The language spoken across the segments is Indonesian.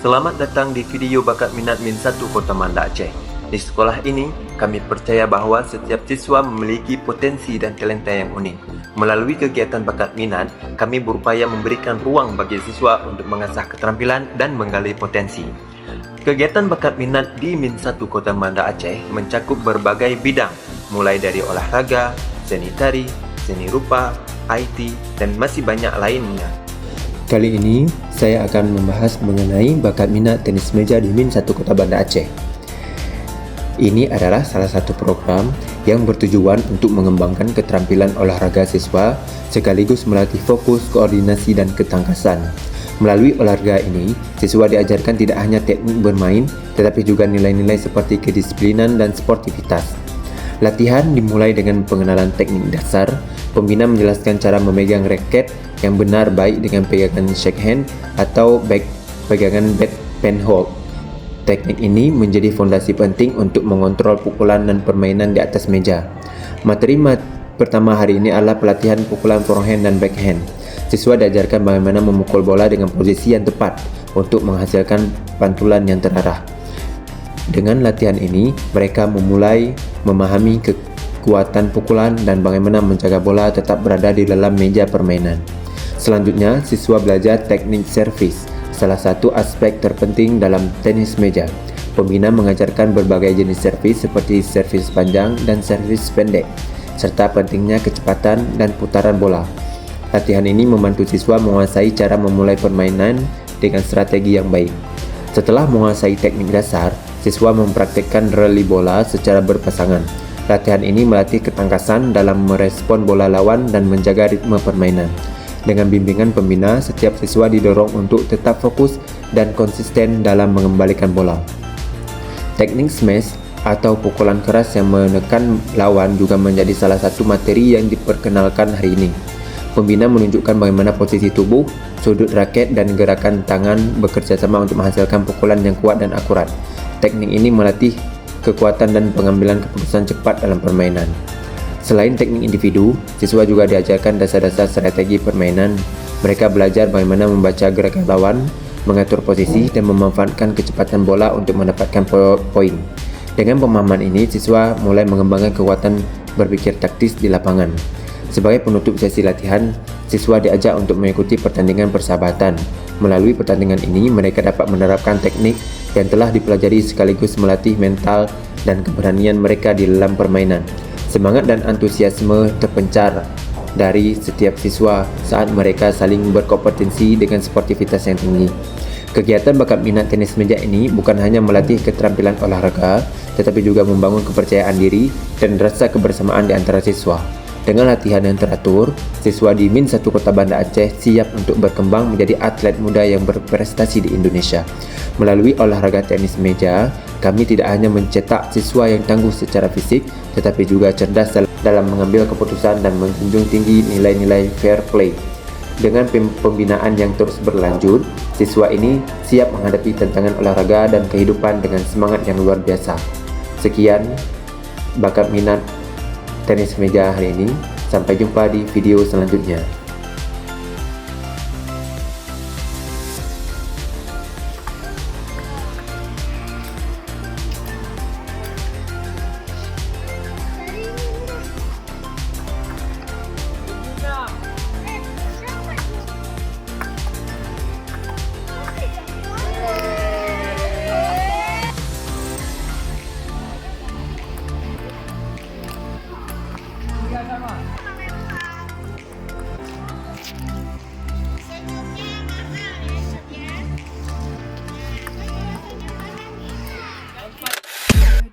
Selamat datang di video bakat minat Min 1 Kota Banda Aceh. Di sekolah ini, kami percaya bahawa setiap siswa memiliki potensi dan talenta yang unik. Melalui kegiatan bakat minat, kami berupaya memberikan ruang bagi siswa untuk mengasah keterampilan dan menggali potensi. Kegiatan bakat minat di Min 1 Kota Banda Aceh mencakup berbagai bidang, mulai dari olahraga, seni tari, seni rupa, IT, dan masih banyak lainnya. Kali ini, saya akan membahas mengenai bakat minat tenis meja di Min 1 Kota Banda Aceh. Ini adalah salah satu program yang bertujuan untuk mengembangkan keterampilan olahraga siswa sekaligus melatih fokus, koordinasi, dan ketangkasan. Melalui olahraga ini, siswa diajarkan tidak hanya teknik bermain, tetapi juga nilai-nilai seperti kedisiplinan dan sportivitas. Latihan dimulai dengan pengenalan teknik dasar. Pembina menjelaskan cara memegang raket yang benar, baik dengan pegangan shake hand atau pegangan bat pen hold. Teknik ini menjadi fondasi penting untuk mengontrol pukulan dan permainan di atas meja. Materi pertama hari ini adalah pelatihan pukulan forehand dan backhand. Siswa diajarkan bagaimana memukul bola dengan posisi yang tepat untuk menghasilkan pantulan yang terarah. Dengan latihan ini, mereka memulai memahami kekuatan pukulan dan bagaimana menjaga bola tetap berada di dalam meja permainan. Selanjutnya, siswa belajar teknik servis, salah satu aspek terpenting dalam tenis meja. Pembina mengajarkan berbagai jenis servis seperti servis panjang dan servis pendek, serta pentingnya kecepatan dan putaran bola. Latihan ini membantu siswa menguasai cara memulai permainan dengan strategi yang baik. Setelah menguasai teknik dasar, siswa mempraktikkan rally bola secara berpasangan. Latihan ini melatih ketangkasan dalam merespon bola lawan dan menjaga ritme permainan. Dengan bimbingan pembina, setiap siswa didorong untuk tetap fokus dan konsisten dalam mengembalikan bola. Teknik smash atau pukulan keras yang menekan lawan juga menjadi salah satu materi yang diperkenalkan hari ini. Pembina menunjukkan bagaimana posisi tubuh, sudut raket, dan gerakan tangan bekerja sama untuk menghasilkan pukulan yang kuat dan akurat. Teknik ini melatih kekuatan dan pengambilan keputusan cepat dalam permainan. Selain teknik individu, siswa juga diajarkan dasar-dasar strategi permainan. Mereka belajar bagaimana membaca gerakan lawan, mengatur posisi, dan memanfaatkan kecepatan bola untuk mendapatkan poin. Dengan pemahaman ini, siswa mulai mengembangkan kekuatan berpikir taktis di lapangan. Sebagai penutup sesi latihan, siswa diajak untuk mengikuti pertandingan persahabatan. Melalui pertandingan ini, mereka dapat menerapkan teknik yang telah dipelajari sekaligus melatih mental dan keberanian mereka di dalam permainan. Semangat dan antusiasme terpencar dari setiap siswa saat mereka saling berkompetensi dengan sportivitas yang tinggi. Kegiatan bakat minat tenis meja ini bukan hanya melatih keterampilan olahraga, tetapi juga membangun kepercayaan diri dan rasa kebersamaan di antara siswa. Dengan latihan yang teratur, siswa di Min 1 Kota Banda Aceh siap untuk berkembang menjadi atlet muda yang berprestasi di Indonesia. Melalui olahraga tenis meja, kami tidak hanya mencetak siswa yang tangguh secara fisik, tetapi juga cerdas dalam mengambil keputusan dan menjunjung tinggi nilai-nilai fair play. Dengan pembinaan yang terus berlanjut, siswa ini siap menghadapi tantangan olahraga dan kehidupan dengan semangat yang luar biasa. Sekian bakat minat tenis meja hari ini. Sampai jumpa di video selanjutnya.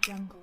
Jungle.